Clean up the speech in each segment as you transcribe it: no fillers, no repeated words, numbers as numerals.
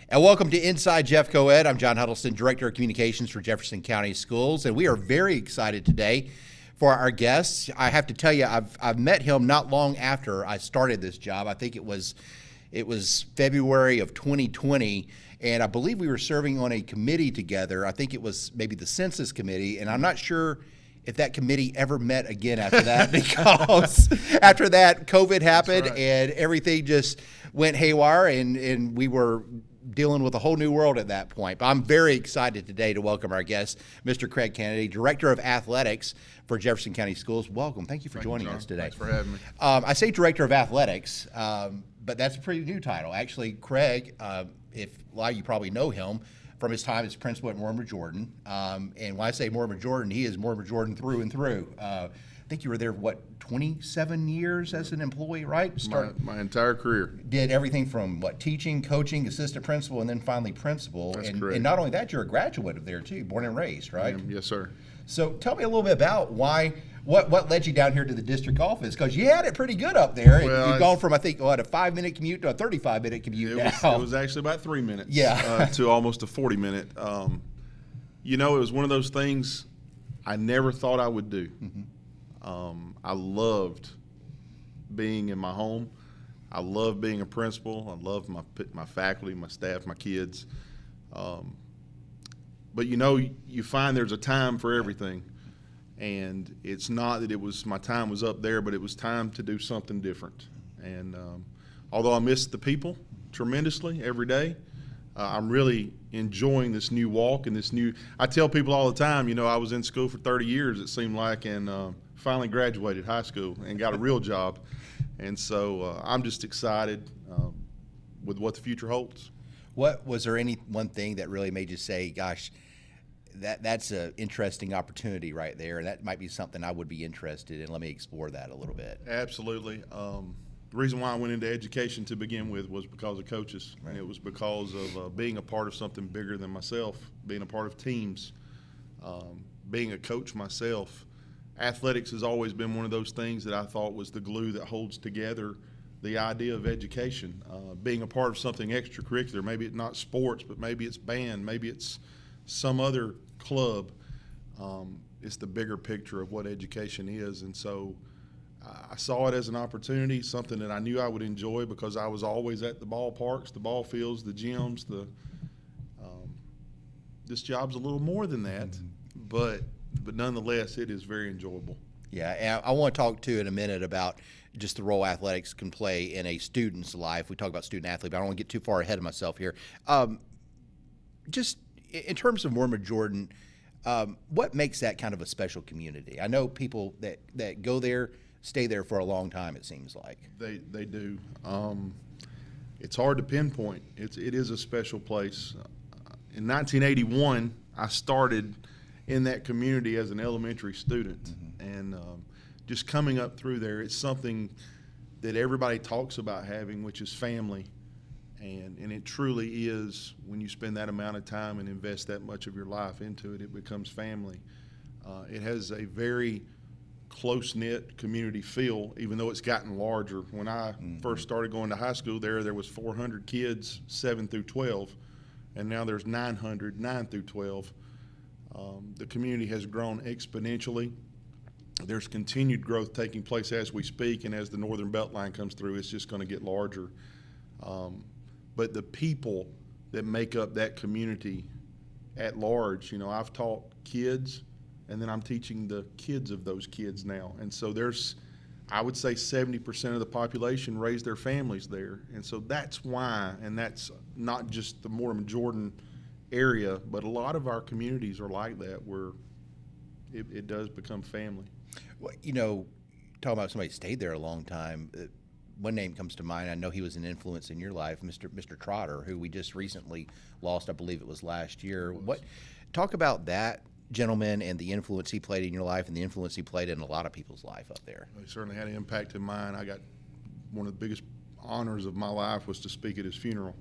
And welcome to Inside JEFCOED. I'm John Huddleston, Director of Communications for Jefferson County Schools, and we are very excited today for our guests. I have to tell you, I've met him not long after I started this job. I think it was February of 2020, and I believe we were serving on a committee together. I think it was maybe the Census Committee, and I'm not sure if that committee ever met again after that because after that, COVID happened and everything just went haywire, and we were dealing with a whole new world at that point. But I'm very excited today to welcome our guest, Mr. Craig Kanaday, Director of Athletics for Jefferson County Schools. Welcome. Thank you for joining us today. Thanks for having me. I say Director of Athletics, but that's a pretty new title. Actually, Craig, if a lot of you probably know him from his time as principal at Mortimer Jordan. And when I say Mortimer Jordan, he is Mortimer Jordan through and through. I think you were there, 27 years as an employee, right? My entire career. Did everything from, teaching, coaching, assistant principal, and then finally principal. That's correct. And not only that, you're a graduate of there, too, born and raised, right? Yes, sir. So tell me a little bit about what led you down here to the district office, because you had it pretty good up there. Well, you've gone from, I think, a 5-minute commute to a 35-minute commute now. It was actually about 3 minutes to almost a 40-minute. It was one of those things I never thought I would do. Mm-hmm. I loved being in my home. I loved being a principal. I loved my faculty, my staff, my kids. But you find there's a time for everything. And it's not that my time was up there, but it was time to do something different. And although I miss the people tremendously every day, I'm really enjoying this new walk and I tell people all the time, I was in school for 30 years, it seemed like, and finally graduated high school and got a real job. And so I'm just excited with what the future holds. Was there any one thing that really made you say, gosh, that's an interesting opportunity right there, and that might be something I would be interested in? Let me explore that a little bit. Absolutely. The reason why I went into education to begin with was because of coaches, right. And it was because of being a part of something bigger than myself, being a part of teams, being a coach myself. Athletics has always been one of those things that I thought was the glue that holds together the idea of education. Being a part of something extracurricular, maybe it's not sports, but maybe it's band, maybe it's some other club. It's the bigger picture of what education is. And so I saw it as an opportunity, something that I knew I would enjoy because I was always at the ballparks, the ball fields, the gyms. This job's a little more than that, but nonetheless, it is very enjoyable. Yeah, and I want to talk to you in a minute about just the role athletics can play in a student's life. We talk about student athlete, but I don't want to get too far ahead of myself here. Just in terms of Mortimer Jordan, what makes that kind of a special community? I know people that go there stay there for a long time, it seems like. They do. It's hard to pinpoint. It is a special place. In 1981, I started in that community as an elementary student. Mm-hmm. And just coming up through there, it's something that everybody talks about having, which is family. And it truly is, when you spend that amount of time and invest that much of your life into it, it becomes family. It has a very close-knit community feel, even though it's gotten larger. When I first started going to high school there was 400 kids, 7 through 12, and now there's 900, 9 through 12. The community has grown exponentially. There's continued growth taking place as we speak, and as the Northern Beltline comes through, it's just going to get larger. But the people that make up that community at large, I've taught kids, and then I'm teaching the kids of those kids now. And so I would say 70% of the population raise their families there. And so that's why, and that's not just the Mortimer Jordan area, but a lot of our communities are like that, where it does become family. Well, talking about somebody who stayed there a long time, one name comes to mind. I know he was an influence in your life, Mr. Trotter, who we just recently lost. I believe it was last year. Talk about that gentleman and the influence he played in your life and the influence he played in a lot of people's life up there. He certainly had an impact in mine. I got one of the biggest honors of my life was to speak at his funeral.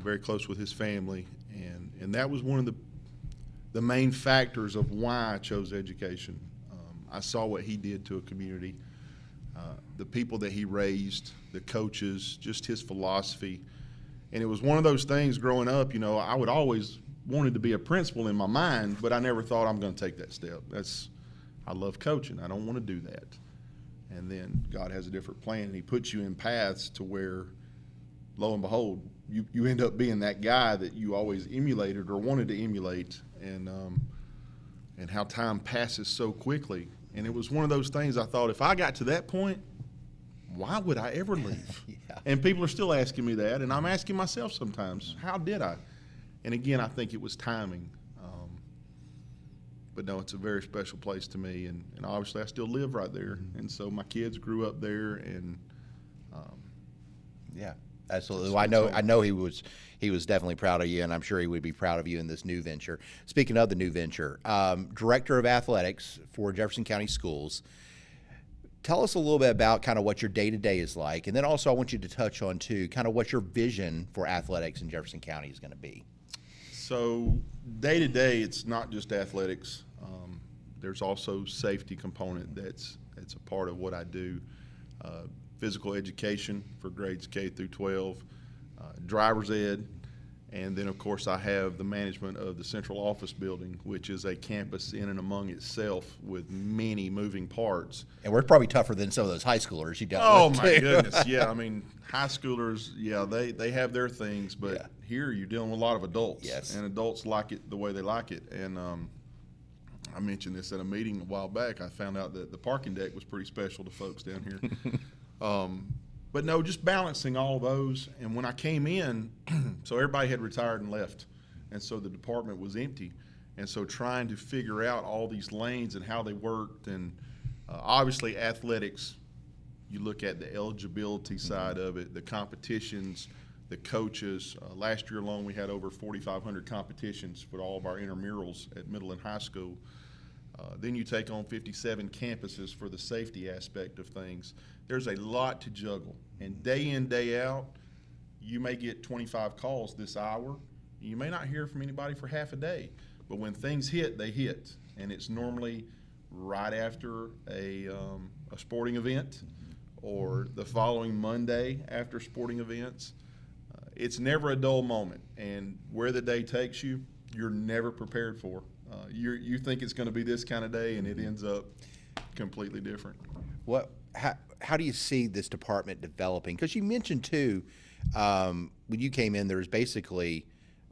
Very close with his family, and that was one of the main factors of why I chose education. I saw what he did to a community, the people that he raised, the coaches, just his philosophy, And it was one of those things growing up, you know, I would always wanted to be a principal in my mind, but I never thought I'm going to take that step. I love coaching. I don't want to do that. And then God has a different plan, and he puts you in paths to where, lo and behold, you end up being that guy that you always emulated or wanted to emulate, and how time passes so quickly. And it was one of those things I thought, if I got to that point, why would I ever leave? Yeah. And people are still asking me that, and I'm asking myself sometimes, how did I? And again, I think it was timing. But no, it's a very special place to me, and obviously I still live right there, and so my kids grew up there, and yeah, absolutely. Well, I know he was definitely proud of you, and I'm sure he would be proud of you in this new venture. Speaking of the new venture, Director of Athletics for Jefferson County Schools. Tell us a little bit about kind of what your day-to-day is like, and then also I want you to touch on, too, kind of what your vision for athletics in Jefferson County is going to be. So day-to-day, it's not just athletics. There's also safety component that's a part of what I do. Physical education for grades K through 12, driver's ed, and then of course I have the management of the central office building, which is a campus in and among itself with many moving parts. And we're probably tougher than some of those high schoolers you dealt Oh with, my too. goodness, yeah. I mean, high schoolers, yeah, they have their things, but Yeah. here you're dealing with a lot of adults, Yes. and adults like it the way they like it. And I mentioned this at a meeting a while back. I found out that the parking deck was pretty special to folks down here. But no, just balancing all those. And when I came in, so everybody had retired and left, and so the department was empty. And so trying to figure out all these lanes and how they worked, and obviously athletics, you look at the eligibility side of it, the competitions, the coaches. Last year alone, we had over 4,500 competitions for all of our intramurals at middle and high school. Then you take on 57 campuses for the safety aspect of things. There's a lot to juggle. And day in, day out, you may get 25 calls this hour. You may not hear from anybody for half a day. But when things hit, they hit. And it's normally right after a sporting event or the following Monday after sporting events. It's never a dull moment. And where the day takes you, you're never prepared for. You think it's going to be this kind of day, and it ends up completely different. How do you see this department developing? Because you mentioned, too, when you came in, there was basically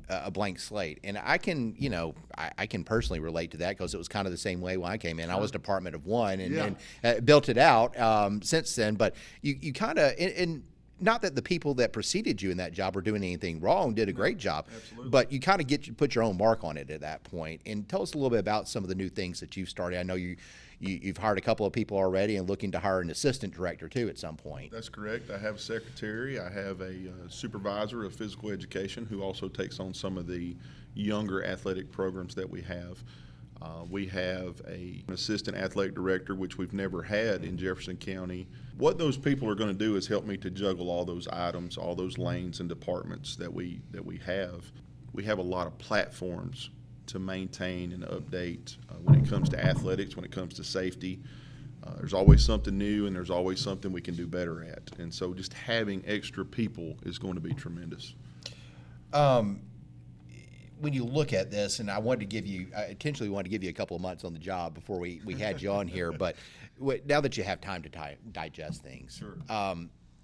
a blank slate. And I can personally relate to that because it was kind of the same way when I came in. I was department of one and built it out since then. But you kind of, and not that the people that preceded you in that job were doing anything wrong, did a great job. Absolutely. But you kind of put your own mark on it at that point. And tell us a little bit about some of the new things that you've started. I know you've hired a couple of people already and looking to hire an assistant director too at some point. That's correct. I have a secretary. I have a supervisor of physical education who also takes on some of the younger athletic programs that we have. We have an assistant athletic director, which we've never had in Jefferson County. What those people are going to do is help me to juggle all those items, all those lanes and departments that we have. We have a lot of platforms to maintain and update when it comes to athletics, when it comes to safety. There's always something new, and there's always something we can do better at. And so just having extra people is going to be tremendous. When you look at this, and I intentionally wanted to give you a couple of months on the job before we had you on here, but now that you have time to digest things, Sure.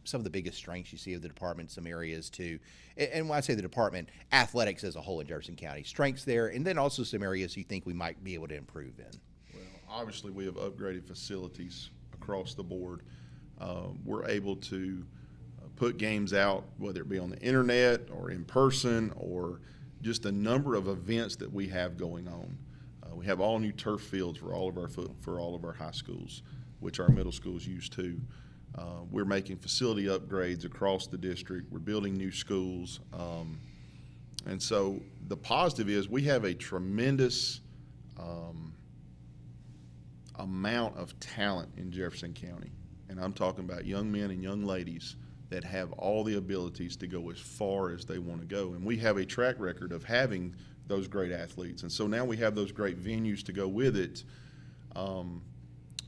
Some of the biggest strengths you see of the department, some areas too, and when I say the department, athletics as a whole in Jefferson County, strengths there, and then also some areas you think we might be able to improve in. Well, obviously we have upgraded facilities across the board. We're able to put games out, whether it be on the internet or in person, or just the number of events that we have going on. We have all new turf fields for all of our high schools, which our middle schools use too. We're making facility upgrades across the district. We're building new schools. And so the positive is we have a tremendous amount of talent in Jefferson County. And I'm talking about young men and young ladies that have all the abilities to go as far as they want to go. And we have a track record of having those great athletes. And so now we have those great venues to go with it.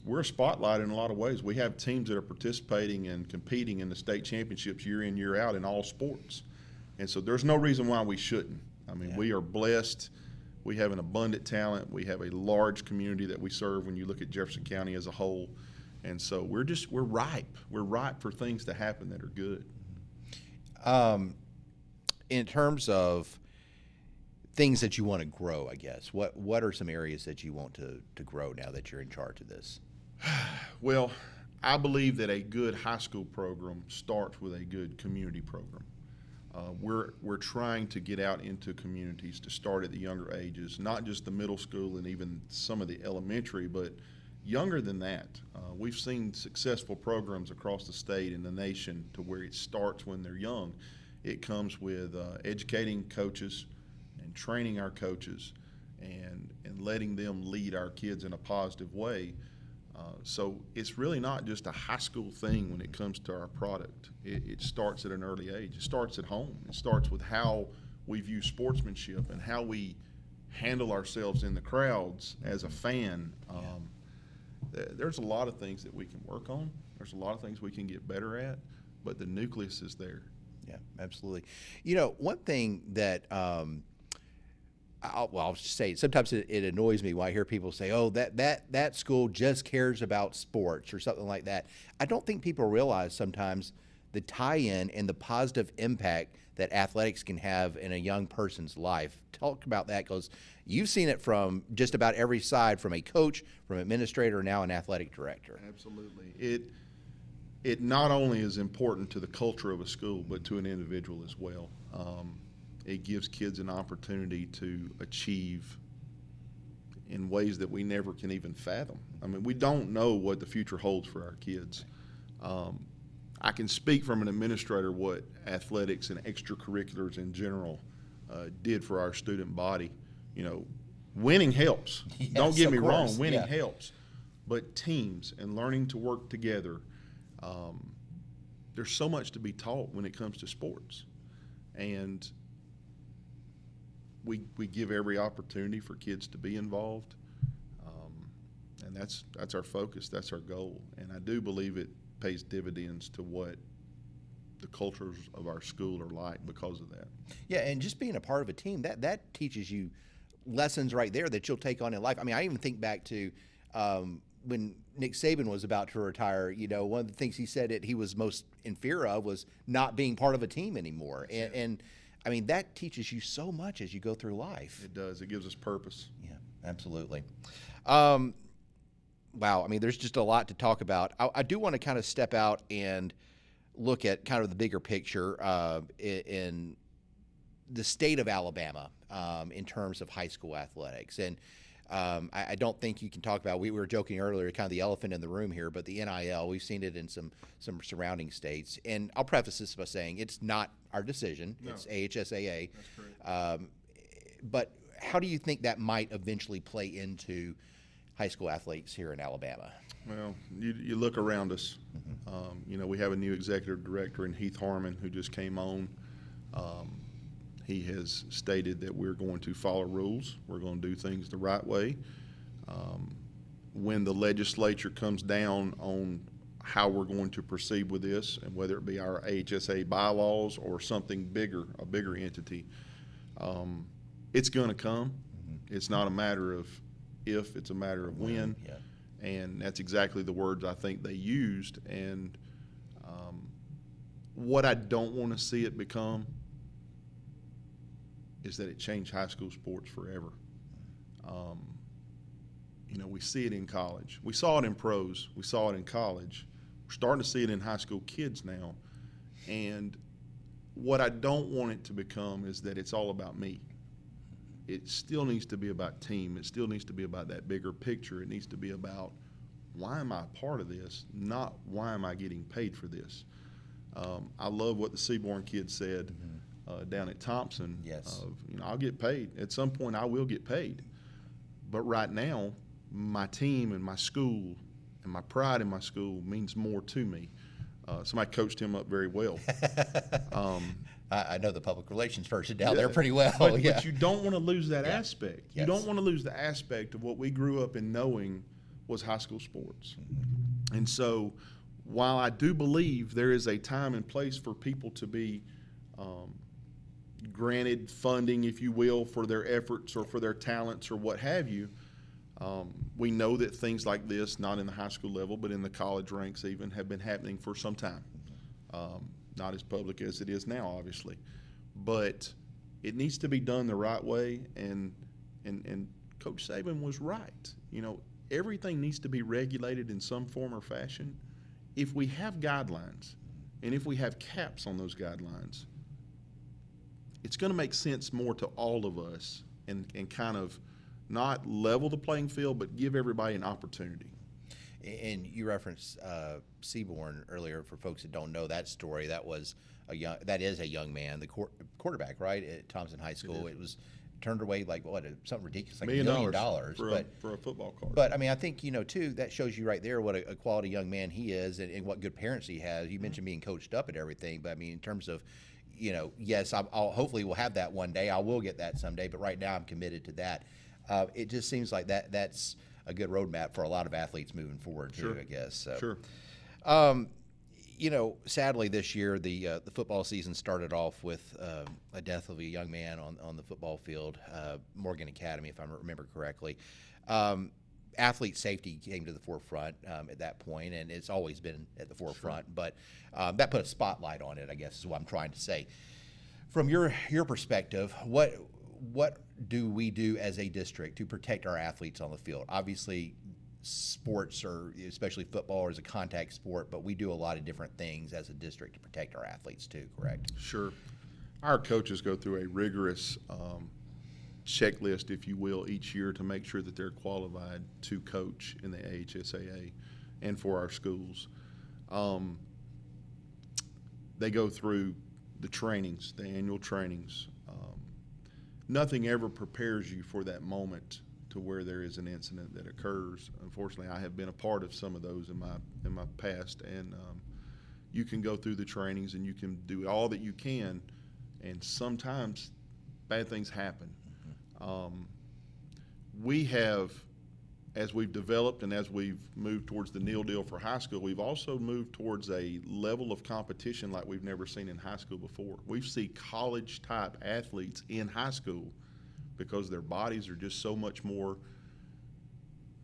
We're a spotlight in a lot of ways. We have teams that are participating and competing in the state championships year in, year out in all sports. And so there's no reason why we shouldn't. I mean, Yeah. we are blessed. We have an abundant talent. We have a large community that we serve when you look at Jefferson County as a whole. And so we're ripe. We're ripe for things to happen that are good. In terms of things that you want to grow, I guess, what are some areas that you want to grow now that you're in charge of this? Well, I believe that a good high school program starts with a good community program. We're trying to get out into communities to start at the younger ages, not just the middle school and even some of the elementary, but younger than that. We've seen successful programs across the state and the nation to where it starts when they're young. It comes with educating coaches and training our coaches and letting them lead our kids in a positive way. So it's really not just a high school thing when it comes to our product. It starts at an early age. It starts at home. It starts with how we view sportsmanship and how we handle ourselves in the crowds as a fan. There's a lot of things that we can work on. There's a lot of things we can get better at, but the nucleus is there. Yeah, absolutely. One thing that I'll just say, sometimes it annoys me when I hear people say, "Oh, that school just cares about sports" or something like that. I don't think people realize sometimes the tie-in and the positive impact that athletics can have in a young person's life. Talk about that, because you've seen it from just about every side, from a coach, from administrator, now an athletic director. Absolutely. It not only is important to the culture of a school, but to an individual as well. It gives kids an opportunity to achieve in ways that we never can even fathom. I mean, we don't know what the future holds for our kids. I can speak from an administrator what athletics and extracurriculars in general did for our student body. Winning helps. Yes, Don't get me of wrong, course. winning Yeah. helps. But teams and learning to work together, there's so much to be taught when it comes to sports. And we give every opportunity for kids to be involved, and that's our focus, that's our goal, and I do believe it pays dividends to what the cultures of our school are like because of that. Yeah, and just being a part of a team, that teaches you lessons right there that you'll take on in life. I mean, I even think back to when Nick Saban was about to retire. One of the things he said that he was most in fear of was not being part of a team anymore, and I mean, that teaches you so much as you go through life. It does. It gives us purpose. Yeah, absolutely. Wow, I mean, there's just a lot to talk about. I do want to kind of step out and look at kind of the bigger picture in the state of Alabama in terms of high school athletics. And I don't think you can talk about, we were joking earlier, kind of the elephant in the room here, but the NIL, we've seen it in some surrounding states. And I'll preface this by saying it's not our decision. No. It's AHSAA. That's correct. But how do you think that might eventually play into high school athletes here in Alabama? Well, you look around us. We have a new executive director in Heath Harmon who just came on. He has stated that we're going to follow rules. We're going to do things the right way. When the legislature comes down on how we're going to proceed with this, and whether it be our AHSA bylaws or something bigger, a bigger entity, it's going to come. It's not a matter of if, it's a matter of when. Yeah. And that's exactly the words I think they used. And what I don't want to see it become is that it changed high school sports forever. We see it in college. We saw it in pros. We saw it in college. We're starting to see it in high school kids now. And what I don't want it to become is that it's all about me. It still needs to be about team. It still needs to be about that bigger picture. It needs to be about, why am I a part of this, not why am I getting paid for this. I love what the Seaborn kid said down at Thompson. Yes. I'll get paid. At some point I will get paid. But right now, my team and my school and my pride in my school means more to me. Somebody coached him up very well. I know the public relations person down there pretty well. But Yeah. you don't want to lose that aspect. Yes. You don't want to lose the aspect of what we grew up in knowing was high school sports. And so while I do believe there is a time and place for people to be granted funding, if you will, for their efforts or for their talents or what have you. We know that things like this, not in the high school level, but in the college ranks even, have been happening for some time. Not as public as it is now, obviously. But it needs to be done the right way, and Coach Saban was right. You know, everything needs to be regulated in some form or fashion. If we have guidelines, and if we have caps on those guidelines, it's going to make sense more to all of us and kind of not level the playing field, but give everybody an opportunity. And you referenced Seaborn earlier. For folks that don't know that story, that is a young man, the quarterback, right, at Thompson High School. It was turned away like something ridiculous, like $1 million for a football card. But I mean, I think too, that shows you right there what a quality young man he is, and what good parents he has. You mentioned being coached up and everything, but I mean, in terms of, yes, I'll hopefully we'll have that one day. I will get that someday, but right now I'm committed to that. It just seems like that's a good roadmap for a lot of athletes moving forward too, I guess. So. Sure. Sadly this year the football season started off with a death of a young man on the football field, Morgan Academy, if I remember correctly. Athlete safety came to the forefront at that point, and it's always been at the forefront. Sure. But that put a spotlight on it, I guess, is what I'm trying to say. From your perspective, what do we do as a district to protect our athletes on the field? Obviously, sports, or especially football, is a contact sport, but we do a lot of different things as a district to protect our athletes too, correct? Sure. Our coaches go through a rigorous checklist, if you will, each year to make sure that they're qualified to coach in the AHSAA and for our schools. They go through the trainings, the annual trainings. Nothing ever prepares you for that moment to where there is an incident that occurs. Unfortunately, I have been a part of some of those in my past, and you can go through the trainings and you can do all that you can, and sometimes bad things happen. We have, as we've developed and as we've moved towards the Neal deal for high school, we've also moved towards a level of competition like we've never seen in high school before. We see college-type athletes in high school because their bodies are just so much more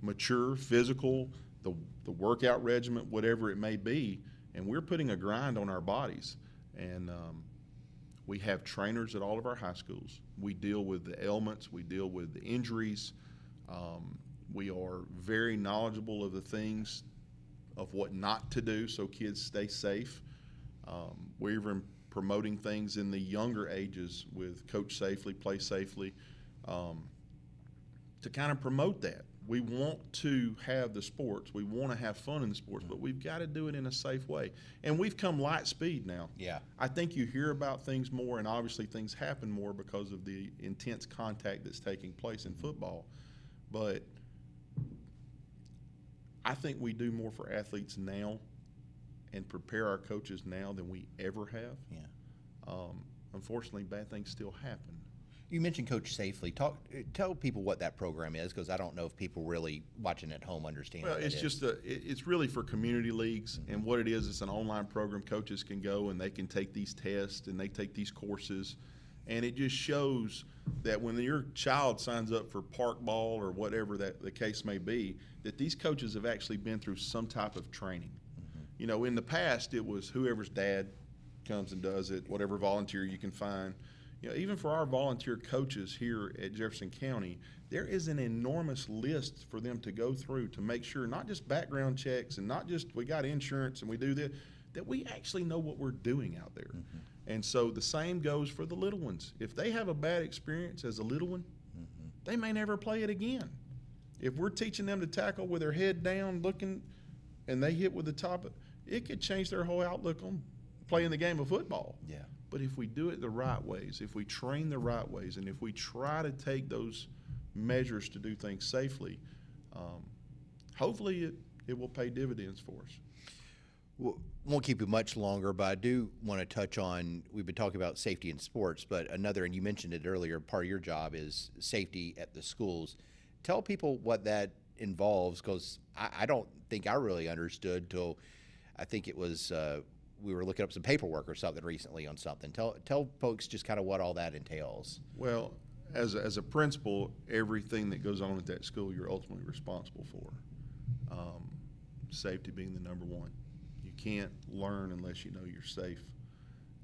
mature, physical, the workout regimen, whatever it may be, and we're putting a grind on our bodies. And we have trainers at all of our high schools. We deal with the ailments, we deal with the injuries. We are very knowledgeable of the things of what not to do so kids stay safe. We're even promoting things in the younger ages with Coach Safely, Play Safely, to kind of promote that. We want to have the sports. We want to have fun in the sports, but we've got to do it in a safe way. And we've come light speed now. Yeah. I think you hear about things more, and obviously things happen more because of the intense contact that's taking place in football. But I think we do more for athletes now and prepare our coaches now than we ever have. Yeah. Unfortunately, bad things still happen. You mentioned Coach Safely. Tell people what that program is, because I don't know if people really watching at home understand. Well, what it's just it's really for community leagues, and what it is, it's an online program. Coaches can go and they can take these tests and they take these courses, and it just shows that when your child signs up for park ball or whatever that the case may be, that these coaches have actually been through some type of training. You know, in the past it was whoever's dad comes and does it, whatever volunteer you can find. You know, even for our volunteer coaches here at Jefferson County, there is an enormous list for them to go through to make sure, not just background checks and not just we got insurance and we do this, that we actually know what we're doing out there. And so the same goes for the little ones. If they have a bad experience as a little one, they may never play it again. If we're teaching them to tackle with their head down looking and they hit with the top, it could change their whole outlook on playing the game of football. Yeah. But if we do it the right ways, if we train the right ways, and if we try to take those measures to do things safely, hopefully it will pay dividends for us. Well, won't keep you much longer, but I do want to touch on, we've been talking about safety in sports, but another, and you mentioned it earlier, part of your job is safety at the schools. Tell people what that involves, because I don't think I really understood till I think it was we were looking up some paperwork or something recently on something. Tell folks just kind of what all that entails. Well, as a principal, everything that goes on at that school, you're ultimately responsible for. Safety being the number one. You can't learn unless you know you're safe.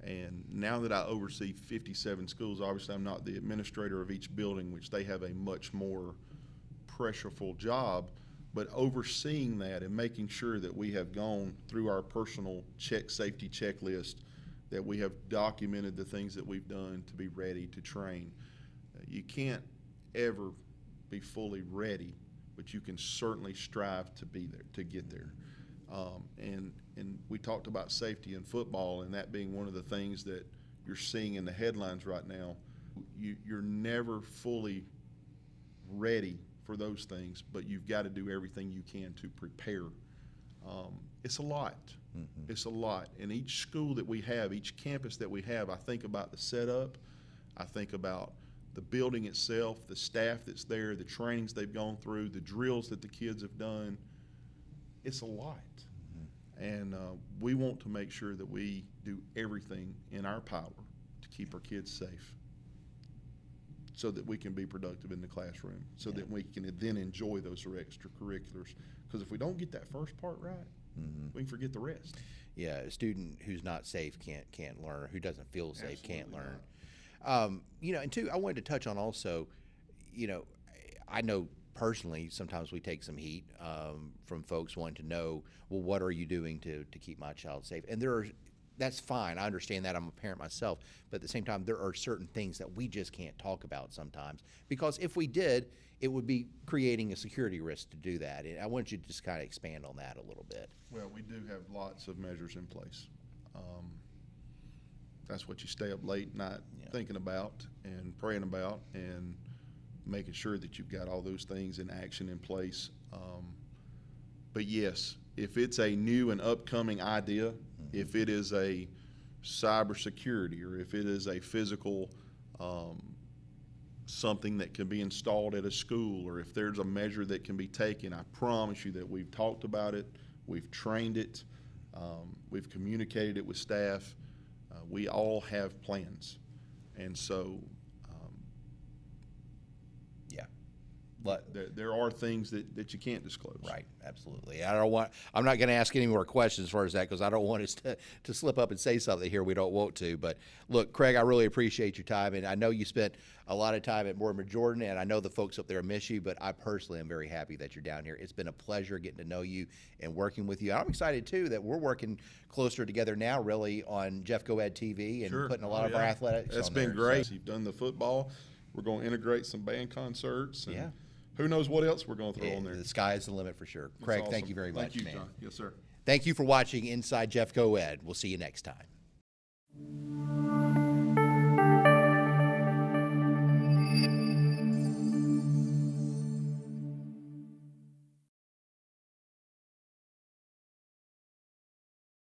And now that I oversee 57 schools, obviously I'm not the administrator of each building, which they have a much more pressureful job, but overseeing that and making sure that we have gone through our personal safety checklist, that we have documented the things that we've done to be ready to train. You can't ever be fully ready, but you can certainly strive to be there, to get there. And we talked about safety in football, and that being one of the things that you're seeing in the headlines right now. You're never fully ready for those things, but you've got to do everything you can to prepare. It's a lot. Mm-hmm. It's a lot. And each school that we have, each campus that we have, I think about the setup, I think about the building itself, the staff that's there, the trainings they've gone through, the drills that the kids have done. It's a lot. Mm-hmm. And we want to make sure that we do everything in our power to keep our kids safe so that we can be productive in the classroom, so that we can then enjoy those extracurriculars. Because if we don't get that first part right, mm-hmm. we can forget the rest. Yeah, a student who's not safe can't learn, or who doesn't feel safe can't learn. And two, I wanted to touch on also, I know personally sometimes we take some heat from folks wanting to know, well, what are you doing to keep my child safe? And that's fine. I understand that. I'm a parent myself. But at the same time, there are certain things that we just can't talk about sometimes, because if we did, it would be creating a security risk to do that. And I want you to just kind of expand on that a little bit. Well, we do have lots of measures in place. That's what you stay up late at night thinking about and praying about, and making sure that you've got all those things in action in place. But yes, if it's a new and upcoming idea, mm-hmm. if it is a cybersecurity, or if it is a physical something that can be installed at a school, or if there's a measure that can be taken, I promise you that we've talked about it, we've trained it, we've communicated it with staff. We all have plans, and so but there are things that you can't disclose. Right, absolutely. I'm not going to ask any more questions as far as that, because I don't want us to slip up and say something here we don't want to. But look, Craig, I really appreciate your time, and I know you spent a lot of time at Mortimer Jordan, and I know the folks up there miss you, but I personally am very happy that you're down here. It's been a pleasure getting to know you and working with you. I'm excited too that we're working closer together now, really, on JEFCOED TV and putting a lot of our athletics. That's on been there. great. So, you've done the football. We're going to integrate some band concerts. And who knows what else we're going to throw on there. The sky is the limit for sure. Craig, awesome. Thank you very much, Thank you, man. John. Yes, sir. Thank you for watching Inside JEFCOED. We'll see you next time.